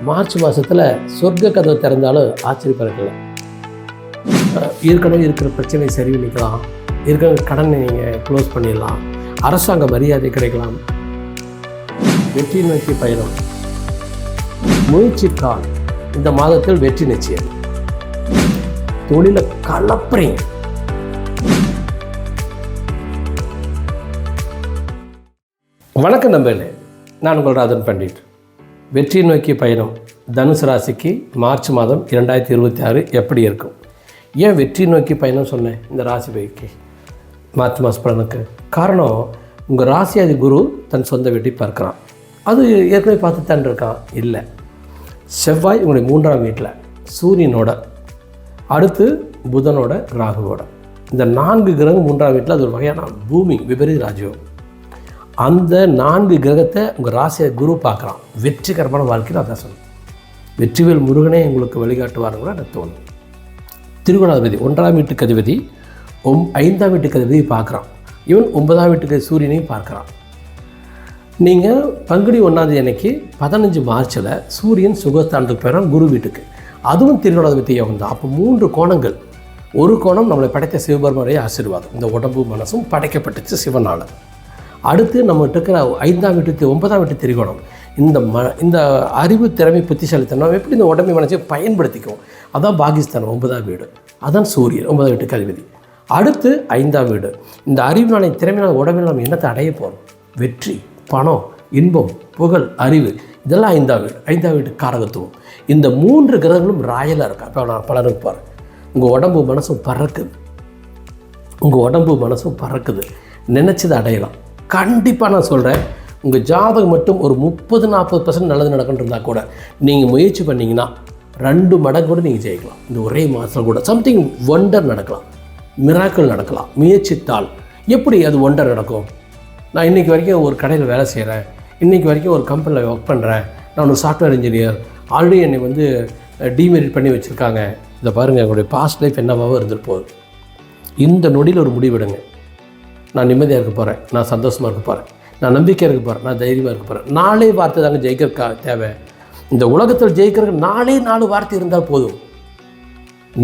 March மாதத்தில் சொர்க்க கதவை திறந்தாலும் ஆச்சரியப்படல. ஏற்கனவே இருக்கிற பிரச்சனை சரி பண்ணிக்கலாம், இருக்கிற கடனை நீங்கள் க்ளோஸ் பண்ணிடலாம், அரசாங்க மரியாதை கிடைக்கலாம், வெற்றி நோக்கி பயணம், முயற்சிக்கால் இந்த மாதத்தில் வெற்றி நிச்சயம், தொழிலை கலப்புறீங்க. வணக்கம் நம்பளே, நான் உங்கள் ராஜன் பண்டிட். வெற்றி நோக்கிய பயணம் தனுசு ராசிக்கு மார்ச் மாதம் 2026 எப்படி இருக்கும்? ஏன் வெற்றி நோக்கி பயணம் சொன்னேன் இந்த ராசி பைக்கு மார்ச் மாத பலனுக்கு? காரணம், உங்கள் ராசியாதி குரு தன் சொந்த வீட்டை பார்க்குறான். அது ஏற்கனவே பார்த்து தான் இருக்கான். இல்லை, செவ்வாய் உங்களுடைய 3ஆம் வீட்டில் சூரியனோட, அடுத்து புதனோட, ராகுவோட, இந்த 4 கிரகம் 3ஆம் வீட்டில் அது ஒரு வகையான பூமி விபரீத ராஜயோகம். அந்த 4 கிரகத்தை உங்கள் ராசியை குரு பார்க்குறான். வெற்றிகரமான வாழ்க்கையில் அதான் சொல்லணும். வெற்றிவேல் முருகனே உங்களுக்கு வழிகாட்டுவாருங்களா எனக்கு தோணும். திருகோணாதிபதி 1ஆம் வீட்டுக்கு அதிபதி 5ஆம் வீட்டுக்கு அதிபதி பார்க்குறான். இவன் 9ஆம் வீட்டுக்கு சூரியனையும் பார்க்குறான். நீங்கள் பங்குனி 1ஆம் தேதி அன்னைக்கு 15 மார்ச்சில் சூரியன் சுகஸ்தானத்துக்கு போயிடும் குரு வீட்டுக்கு. அதுவும் திருகோணாதிபதி யோகம் தான். அப்போ 3 கோணங்கள். ஒரு கோணம் நம்மளை படைத்த சிவபெருமானுடைய ஆசீர்வாதம், இந்த உடம்பு மனசும் படைக்கப்பட்டுச்சு சிவனால். அடுத்து நம்மகிட்ட இருக்கிற 5ஆம் வீட்டு 9ஆம் வீட்டு திரிகோணம், இந்த அறிவு திறமை புத்திசாலித்தனம் எப்படி இந்த உடம்பை மனசை பயன்படுத்திக்கும். அதான் பாகிஸ்தான் 9ஆம் வீடு, அதான் சூரியன் 9ஆம் வீட்டுக்கு அதிபதி. அடுத்து 5ஆம் வீடு, இந்த அறிவினால திறமையான உடம்பில் நம்ம என்னத்தை அடைய போகிறோம்? வெற்றி, பணம், இன்பம், புகழ், அறிவு, இதெல்லாம் 5ஆம் வீடு. 5ஆம் வீட்டு காரகத்துவம். இந்த 3 கிரகங்களும் ராயலாக இருக்கா. இப்போ நான் பலருக்கு பாருங்கள், உங்கள் உடம்பு மனசும் பறக்குது, உங்கள் உடம்பு மனசும் பறக்குது, நினச்சதை அடையலாம். கண்டிப்பாக நான் சொல்கிறேன், உங்கள் ஜாதகம் மட்டும் ஒரு 30-40% நல்லது நடக்குன்றதா கூட நீங்கள் முயற்சி பண்ணிங்கன்னா 2 மடங்கு கூட நீங்கள் ஜெயிக்கலாம். இந்த ஒரே மாதத்தில் கூட சம்திங் ஒண்டர் நடக்கலாம், மிராக்கிள் நடக்கலாம். முயற்சித்தால் எப்படி அது ஒண்டர் நடக்கும்? நான் இன்றைக்கி வரைக்கும் ஒரு கடையில் வேலை செய்கிறேன், இன்றைக்கி வரைக்கும் ஒரு கம்பெனியில் ஒர்க் பண்ணுறேன், நான் ஒரு சாஃப்ட்வேர் இன்ஜினியர், ஆல்ரெடி என்னை டிமெரிட் பண்ணி வச்சுருக்காங்க. இதை பாருங்கள், என்னுடைய பாஸ்ட் லைஃப் என்னவாகவும் இருந்துட்டு போகுது. இந்த நொடியில் ஒரு முடிவெடுங்க. நான் நிம்மதியாக இருக்க போகிறேன், நான் சந்தோஷமாக இருக்க போகிறேன், நான் நம்பிக்கையாக இருக்க போகிறேன், நான் தைரியமாக இருக்க போகிறேன். 4 வார்த்தை தாங்க ஜெயிக்கிறதுக்கா தேவை. இந்த உலகத்தில் ஜெயிக்கிறதுக்கு 4 வார்த்தை இருந்தால் போதும்.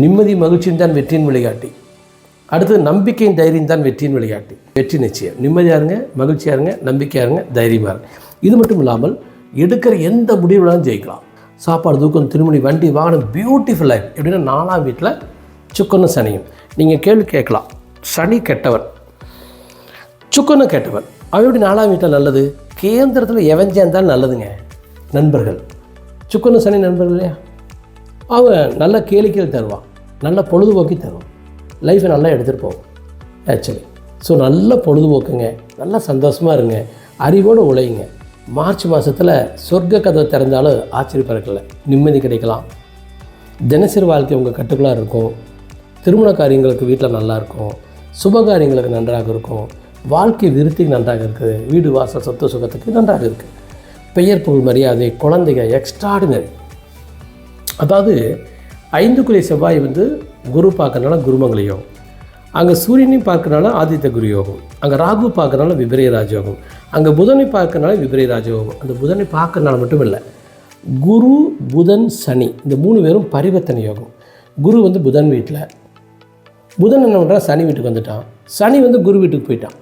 நிம்மதி மகிழ்ச்சியும் தான் வெற்றியின் வழிகாட்டி. அடுத்தது நம்பிக்கையும் தைரியம் தான் வெற்றியின் வழிகாட்டி. வெற்றி நிச்சயம். நிம்மதியாக இருங்க, மகிழ்ச்சியாக இருங்க, நம்பிக்கையாக இருங்க, தைரியமாக இருங்க. இது மட்டும் இல்லாமல் எடுக்கிற எந்த முடிவுலாம் ஜெயிக்கலாம். சாப்பாடு, தூக்கம், திருமணி, வண்டி, வாகனம், பியூட்டிஃபுல் லைஃப். எப்படின்னா 4ஆம் வீட்டில் சுக்கனும் சனியும். நீங்கள் கேள்வி கேட்கலாம், சனி கெட்டவன், சுக்கன்னு கேட்டவன், அவன் எப்படி 4ஆம் வீட்டில் நல்லது? கேந்திரத்தில் எவன் சேர்ந்தாலும் நல்லதுங்க. நண்பர்கள், சுக்கன்னு சனி நண்பர்கள் இல்லையா? அவன் நல்ல கேளிக்கையில் தருவான், நல்ல பொழுதுபோக்கி தருவான், லைஃப்பை நல்லா எடுத்துகிட்டு போவோம் ஆக்சுவலி. ஸோ நல்ல பொழுதுபோக்குங்க, நல்லா சந்தோஷமாக இருங்க, அறிவோடு உழையுங்க. மார்ச் மாதத்தில் சொர்க்க கதவை திறந்தாலும் ஆச்சரியப்படல. நிம்மதி கிடைக்கலாம், தினசரி வாழ்க்கை உங்கள் கட்டுக்குள்ளாக இருக்கும், திருமண காரியங்களுக்கு வீட்டில் நல்லாயிருக்கும், சுபகாரியங்களுக்கு நன்றாக இருக்கும், வாழ்க்கை விருத்திக்கு நன்றாக இருக்குது, வீடு வாசல் சொத்து சுகத்துக்கு நன்றாக இருக்குது, பெயர் புகழ் மரியாதை, குழந்தைங்க எக்ஸ்ட்ராடினரி. அதாவது 5க்குரிய செவ்வாய் குரு பார்க்கறனால குருமங்கள யோகம், அங்கே சூரியனையும் பார்க்கறனால ஆதித்ய குரு யோகம், அங்கே ராகு பார்க்கறனால விபரீத ராஜயோகம், அங்கே புதனை பார்க்கறனால விபரீத ராஜயோகம். அந்த புதனை பார்க்கறனால மட்டும் இல்லை, குரு புதன் சனி இந்த 3 பேரும் பரிவர்த்தனை யோகம். குரு புதன் வீட்டில், புதன் என்ன பண்ணுறான், சனி வீட்டுக்கு வந்துட்டான், சனி குரு வீட்டுக்கு போயிட்டான்.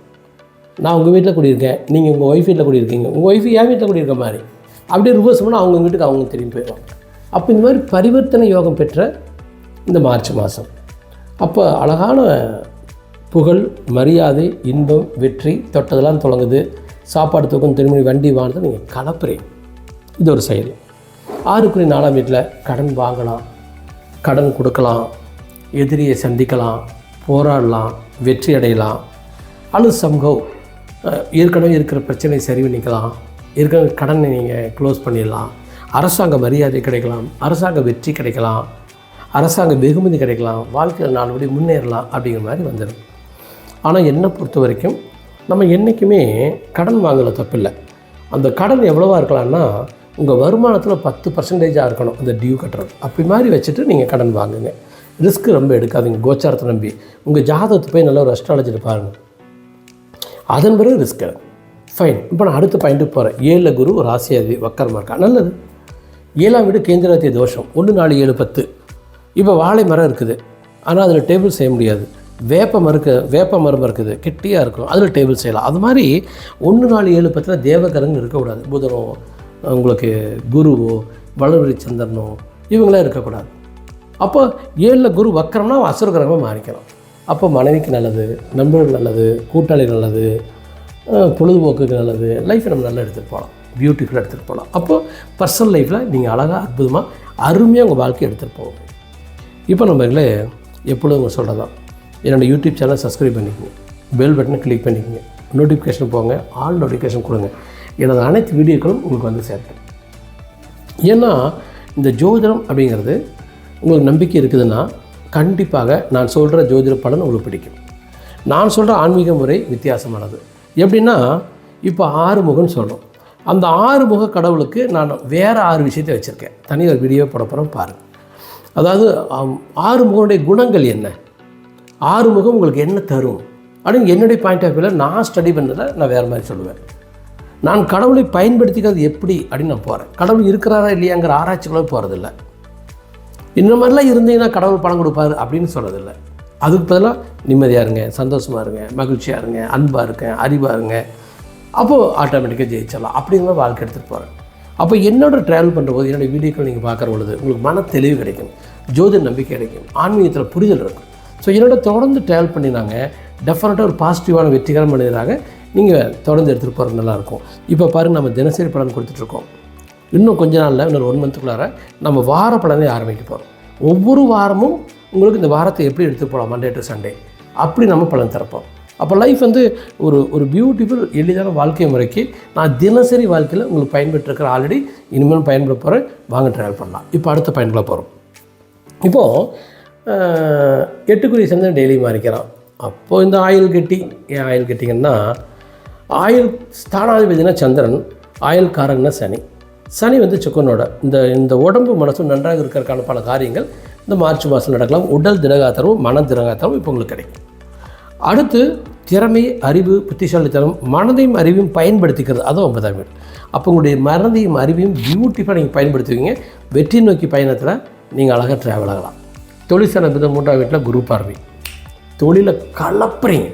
நான் உங்கள் வீட்டில் குடியிருக்கேன், நீங்கள் உங்கள் ஒய்ஃப் வீட்டில் குடியிருக்கீங்க, உங்கள் ஒய்ஃபு என் வீட்டில் குடியிருக்க மாதிரி, அப்படியே ரிவர்ஸ் பண்ணால் அவங்க வீட்டுக்கு அவங்க திரும்பி போயிடுவாங்க. அப்போ இந்த மாதிரி பரிவர்த்தனை யோகம் பெற்ற இந்த மார்ச் மாதம், அப்போ அழகான புகழ், மரியாதை, இன்பம், வெற்றி தொட்டதெல்லாம் தொடங்குது. சாப்பாடு, தூக்கம், திருமணி, வண்டி வாங்கினதை நீங்கள் கலப்புறீங்க. இது ஒரு செயல். 6க்குரிய 4ஆம் வீட்டில் கடன் வாங்கலாம், கடன் கொடுக்கலாம், எதிரியை சந்திக்கலாம், போராடலாம், வெற்றி அடையலாம், அல்லது சமூகம் ஏற்கனவே இருக்கிற பிரச்சனை சரி பண்ணிக்கலாம், இருக்கிற கடனை நீங்கள் க்ளோஸ் பண்ணிடலாம், அரசாங்க மரியாதை கிடைக்கலாம், அரசாங்க வெற்றி கிடைக்கலாம், அரசாங்க வெகுமதி கிடைக்கலாம், வாழ்க்கையில் 4 படி முன்னேறலாம் அப்படிங்கிற மாதிரி வந்துடும். ஆனால் என்னை பொறுத்த வரைக்கும் நம்ம என்றைக்குமே கடன் வாங்கல தப்பில்லை. அந்த கடன் எவ்வளோவா இருக்கலாம்னா உங்கள் வருமானத்தில் 10% இருக்கணும் அந்த டியூ கட்டுறது. அப்படி மாதிரி வச்சுட்டு நீங்கள் கடன் வாங்குங்க. ரிஸ்க்கு ரொம்ப எடுக்காதீங்க. கோச்சாரத்தை நம்பி உங்கள் ஜாதகத்தை போய் நல்லா ஒரு அஸ்ட்ராலஜியில் பாருங்கள், அதன் பிறகு ரிஸ்க் எடுக்கும். ஃபைன். இப்போ நான் அடுத்த பாயிண்ட்டுக்கு போகிறேன். 7ல் குரு ராசியாதி வக்கரமாக இருக்கா, நல்லது. 7ஆம் வீடு கேந்திராத்திய தோஷம் 1 4 7 10. இப்போ வாழை மரம் இருக்குது, ஆனால் அதில் டேபிள் செய்ய முடியாது. வேப்ப மரம் இருக்குது, கெட்டியாக இருக்கும், அதில் டேபிள் செய்யலாம். அது மாதிரி 1 4 7 10 தேவகரங்கள் இருக்கக்கூடாது. புதனோ உங்களுக்கு குருவோ வளர்வழி சந்திரனோ இவங்களாம் இருக்கக்கூடாது. அப்போ 7ல் குரு வக்கரம்னா அசுரகிரகமாக மாறிக்கலாம். அப்போ மனைவிக்கு நல்லது, நண்பர்கள் நல்லது, கூட்டாளி நல்லது, பொழுதுபோக்குக்கு நல்லது, லைஃப்பை நம்ம நல்லா எடுத்துகிட்டு போகலாம், பியூட்டிஃபுல்லாக எடுத்துகிட்டு போகலாம். அப்போது பர்சனல் லைஃப்பில் நீங்கள் அழகாக அற்புதமாக அருமையாக உங்கள் வாழ்க்கையை எடுத்துகிட்டு போவோம். இப்போ நம்மளே எப்பொழுதும் உங்கள் சொல்கிறது தான், என்னோடய யூடியூப் சேனல் சப்ஸ்கிரைப் பண்ணிக்கோங்க, பெல் பட்டனை கிளிக் பண்ணிக்கோங்க, நோட்டிஃபிகேஷன் போங்க, ஆல் நோட்டிஃபிகேஷன் கொடுங்க. எனது அனைத்து வீடியோக்களும் உங்களுக்கு வந்து சேர்க்கும். ஏன்னா இந்த ஜோதிடம் அப்படிங்கிறது உங்களுக்கு நம்பிக்கை இருக்குதுன்னா கண்டிப்பாக நான் சொல்கிற ஜோதிட பலன் உங்களுக்கு பிடிக்கும். நான் சொல்கிற ஆன்மீக முறை வித்தியாசமானது. எப்படின்னா இப்போ 6 முகம்னு சொல்கிறோம். அந்த 6 முக கடவுளுக்கு நான் வேறு 6 விஷயத்தை வச்சுருக்கேன். தனி ஒரு வீடியோ போட போகிறோம் பாருங்கள். அதாவது 6 முகனுடைய குணங்கள் என்ன, 6 முகம் உங்களுக்கு என்ன தரும் அப்படின்னு என்னுடைய பாயிண்ட் ஆஃப் வியூவில் நான் ஸ்டடி பண்ணதை நான் வேறு மாதிரி சொல்லுவேன். நான் கடவுளை பயன்படுத்திக்கிறது எப்படி அப்படின்னு நான் போகிறேன். கடவுள் இருக்கிறாரா இல்லையாங்கிற ஆராய்ச்சிக்குள்ளே போகிறதில்ல. இந்த மாதிரிலாம் இருந்தீங்கன்னா கடவுள் பணம் கொடுப்பாரு அப்படின்னு சொல்கிறதில்ல. அதுக்கு பதிலாக நிம்மதியாக இருங்க, சந்தோஷமாக இருங்க, மகிழ்ச்சியாக இருங்க, அன்பாக இருங்க, அறிவாக இருங்க, அப்போது ஆட்டோமேட்டிக்காக ஜெயிச்சிடலாம் அப்படிங்கிற வாழ்க்கை எடுத்துகிட்டு போகிறேன். அப்போ என்னோட ட்ராவல் பண்ணும்போது என்னோடய வீடியோக்கள் நீங்கள் பார்க்குற பொழுது உங்களுக்கு மன தெளிவு கிடைக்கும், ஜோதிட நம்பிக்கை கிடைக்கும், ஆன்மீகத்தில் புரிதல் இருக்கும். ஸோ என்னோட தொடர்ந்து ட்ராவல் பண்ணினாங்க டெஃபினட்டாக ஒரு பாசிட்டிவான வெற்றிகரமான மனிதராக நீங்கள் தொடர்ந்து எடுத்துகிட்டு போகிறது நல்லாயிருக்கும். இப்போ பாருங்கள், நம்ம தினசரி பலன் கொடுத்துட்ருக்கோம். இன்னும் கொஞ்ச நாளில் இன்னொரு 1 மந்த்துக்குள்ளார நம்ம வார பலனை ஆரம்பிக்க போகிறோம். ஒவ்வொரு வாரமும் உங்களுக்கு இந்த வாரத்தை எப்படி எடுத்துகிட்டு போகலாம், மண்டே டு சண்டே அப்படி நம்ம பலன் தரப்போம். அப்போ லைஃப் வந்து ஒரு பியூட்டிஃபுல் எளிதான வாழ்க்கை முறைக்கு நான் தினசரி வாழ்க்கையில் உங்களுக்கு பயன்பெற்றிருக்கிற ஆல்ரெடி இனிமேல் பயன்பட போகிறேன். வாங்க ட்ராவல் பண்ணலாம். இப்போ அடுத்த பயன்பட போகிறோம். இப்போது 8 சந்திரன் டெய்லி மாறிக்கிறான். அப்போது இந்த ஆயுள் கட்டி, ஏன் ஆயுள் கட்டிங்கன்னா ஆயுள் ஸ்தானாதிபதினா சந்திரன், ஆயுள் காரகன்னா சனி வந்து சுக்கனோட இந்த உடம்பு மனசும் நன்றாக இருக்கிறதுக்கான பல காரியங்கள் இந்த மார்ச் மாதம் நடக்கலாம். உடல் திடகாத்திரமும் மன திடகாத்திரமும் இப்போ உங்களுக்கு கிடைக்கும். அடுத்து திறமை, அறிவு, புத்திசாலித்தனம், மனதையும் அறிவையும் பயன்படுத்திக்கிறது, அதுவும் 9ஆம் வீடு. அப்போ உங்களுடைய மனதையும் அறிவையும் பியூட்டிஃபுல்லாக நீங்கள் பயன்படுத்துவீங்க. வெற்றி நோக்கி பயணத்தில் நீங்கள் அழகாக ட்ராவல் ஆகலாம். தொழிற்சாலை 3ஆம் வீட்டில் குரு பார்வை, தொழிலை கலப்புறீங்க,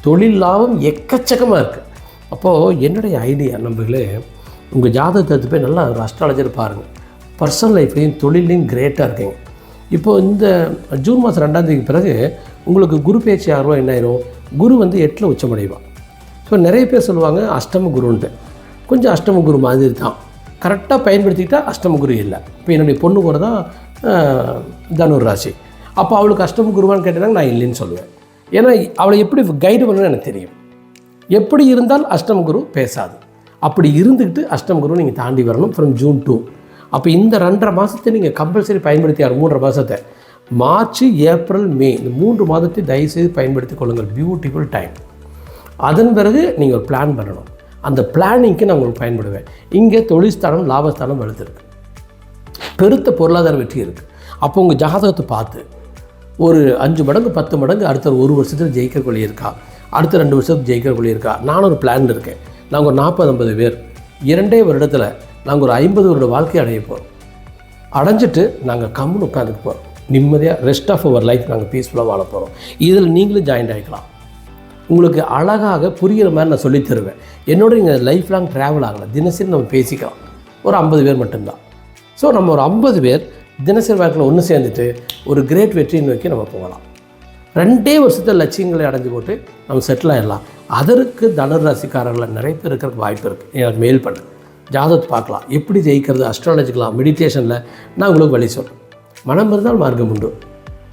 தொழில் லாபம் எக்கச்சக்கமாக இருக்குது. அப்போது என்னுடைய ஐடியா நம்பர்களே, உங்கள் ஜாதகத்தை போய் நல்லா ஒரு அஸ்ட்ராலஜர் பாருங்கள். பர்சனல் லைஃப்லேயும் தொழிலையும் கிரேட்டாக இருக்கீங்க. இப்போது இந்த ஜூன் மாதம் 2ஆம் தேதிக்கு பிறகு உங்களுக்கு குரு பேச்சு ஆர்வம் என்ன ஆயிரும், குரு வந்து 8ல் உச்சமடைவான். ஸோ நிறைய பேர் சொல்லுவாங்க அஷ்டம குருன்ட்டு. கொஞ்சம் அஷ்டம குரு மாதிரி தான், கரெக்டாக பயன்படுத்திக்கிட்டால் அஷ்டம குரு இல்லை. இப்போ என்னுடைய பொண்ணு கூட தான் தனுர் ராசி. அப்போ அவளுக்கு அஷ்டம குருவான்னு கேட்டாங்க, நான் இல்லைன்னு சொல்லுவேன். ஏன்னா அவளை எப்படி கைடு பண்ணணும்னு எனக்கு தெரியும். எப்படி இருந்தால் அஷ்டம குரு பேசாது, அப்படி இருந்துக்கிட்டு அஷ்டம குரு நீங்கள் தாண்டி வரணும் ஃப்ரம் ஜூன் 2. அப்போ இந்த 2.5 மாதத்தை நீங்கள் கம்பல்சரி பயன்படுத்தி 3.5 மாதத்தை மார்ச், ஏப்ரல், மே இந்த 3 மாதத்தை தயவுசெய்து பயன்படுத்தி கொள்ளுங்கள். Beautiful time. அதன் பிறகு நீங்கள் ஒரு பிளான் பண்ணணும். அந்த பிளானிங்க்கு நான் உங்களுக்கு பயன்படுவேன். இங்கே தொழில்ஸ்தானம், லாபஸ்தானம் வலுத்திருக்கு, பெருத்த பொருளாதார வெற்றி இருக்குது. அப்போ உங்கள் ஜாதகத்தை பார்த்து ஒரு 5 மடங்கு 10 மடங்கு அடுத்த 1 வருஷத்தில் ஜெயிக்கக்கூடிய இருக்கா, அடுத்த 2 வருஷத்துக்கு ஜெயிக்கக்கூடிய இருக்கா. நான் ஒரு பிளான் இருக்கேன். நாங்கள் ஒரு 40-50 பேர் 2 வருடத்தில் நாங்கள் ஒரு 50 வருட வாழ்க்கை அடைய போகிறோம். அடைஞ்சிட்டு நாங்கள் கம்முன்னு உட்காந்துக்கு போகிறோம். நிம்மதியாக ரெஸ்ட் ஆஃப் அவர் லைஃப் நாங்கள் பீஸ்ஃபுல்லாக வாழ போகிறோம். இதில் நீங்களும் ஜாயின் ஆகிக்கலாம். உங்களுக்கு அழகாக புரிகிற மாதிரி நான் சொல்லித் தருவேன். என்னோட நீங்கள் லைஃப் லாங் ட்ராவல் ஆகலாம். தினசரி நம்ம பேசிக்கலாம். ஒரு 50 பேர் மட்டும்தான். ஸோ நம்ம ஒரு 50 பேர் தினசரி வாழ்க்கையில் ஒன்று சேர்ந்துட்டு ஒரு கிரேட் வெற்றியை நோக்கி நம்ம போகலாம். 2 வருஷத்தில் லட்சியங்களை அடைஞ்சு போட்டு நம்ம செட்டில் ஆகிடலாம். அதற்கு தனுராசிக்காரர்கள் நிறைய பேர் இருக்கிறதுக்கு வாய்ப்பு இருக்குது. எனக்கு மெயில் பண்ணு, ஜாதகத்தை பார்க்கலாம், எப்படி ஜெயிக்கிறது, அஸ்ட்ராலஜிக்கலாம், மெடிடேஷனில் நான் உங்களுக்கு வழி சொல்கிறேன். மனம் இருந்தால் மார்க்கம் உண்டு.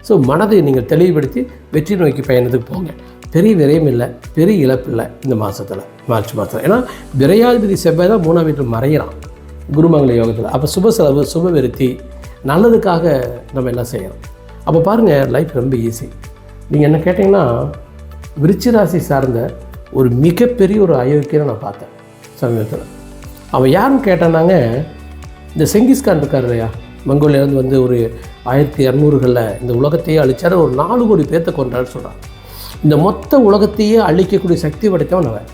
ஸோ மனதை நீங்கள் தெளிவுபடுத்தி வெற்றி நோக்கி பயணத்துக்கு போங்க. பெரிய விரயம் இல்லை, பெரிய இழப்பு இல்லை இந்த மாதத்தில், மார்ச் மாதத்தில். ஏன்னா விரையாதிபதி செவ்வாய் தான் 3ஆம் வீட்டில் மறைகிறான் குருமங்கல யோகத்தில். அப்போ சுப செலவு, சுப விருத்தி, நல்லதுக்காக நம்ம எல்லாம் செய்கிறோம். அப்போ பாருங்கள், லைஃப் ரொம்ப ஈஸி. நீங்கள் என்ன கேட்டிங்கன்னா, விருச்சிக ராசி சார்ந்த ஒரு மிகப்பெரிய ஒரு அயோக்கியனை நான் பார்த்தேன் சமீபத்தில். அவன் யாருன்னு கேட்டானாங்க, இந்த செங்கிஸ்கான் இருக்கார் இல்லையா, மங்கோலியாவிலேருந்து வந்து ஒரு 1200களில் இந்த உலகத்தையே அழிச்சார். ஒரு 4 கோடி பேர்த்தை கொண்டான்னு சொல்கிறான். இந்த மொத்த உலகத்தையே அழிக்கக்கூடிய சக்தி படைத்தவன் அவன்.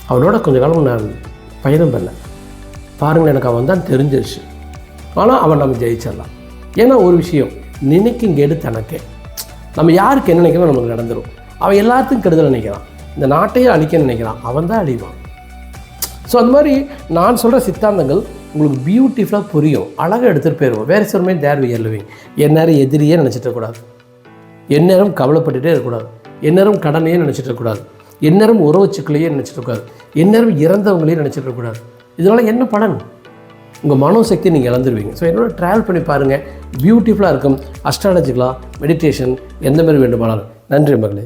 அவனோட கொஞ்ச காலம் நான் பயணம் பண்ணேன். பாருங்கள் எனக்கு அவன் தான் தெரிஞ்சிருச்சு. ஆனால் அவன் நம்ம ஜெயிச்சிடலாம். ஏன்னா ஒரு விஷயம், நினைக்கும் கேடு தனக்கே. நம்ம யாருக்கு என்ன நினைக்கிறோம் நமக்கு நடந்துடும். அவன் எல்லாத்துக்கும் கெடுதல் நினைக்கிறான், இந்த நாட்டையே அழிக்க நினைக்கிறான், அவன் தான் அழிவான். ஸோ அந்த மாதிரி நான் சொல்கிற சித்தாந்தங்கள் உங்களுக்கு பியூட்டிஃபுல்லாக புரியும், அழகாக எடுத்துகிட்டு போயிடுவோம். வேறு சிலமே தேர் வி எல்லுவிங். எந்நேரம் எதிரியே நினச்சிட்டு இருக்கக்கூடாது, எந்நேரம் கவலைப்பட்டுகிட்டே இருக்கக்கூடாது, எந்நேரம் கடனையே நினச்சிட்டு இருக்கக்கூடாது, எந்நேரம் உறவு சிக்கலையே நினச்சிட்டு இருக்கக்கூடாது, எந்நேரம் இறந்தவங்களையே நினச்சிட்டு இருக்கக்கூடாது. இதனால் என்ன பலன்? உங்கள் மனோசக்தி நீங்கள் இழந்துருவீங்க. ஸோ என்னோட ட்ராவல் பண்ணி பாருங்கள், பியூட்டிஃபுல்லாக இருக்கும். அஸ்ட்ராலஜிக்கலாக மெடிடேஷன் எந்த மாதிரி வேண்டுமானாலும். நன்றி மகளே.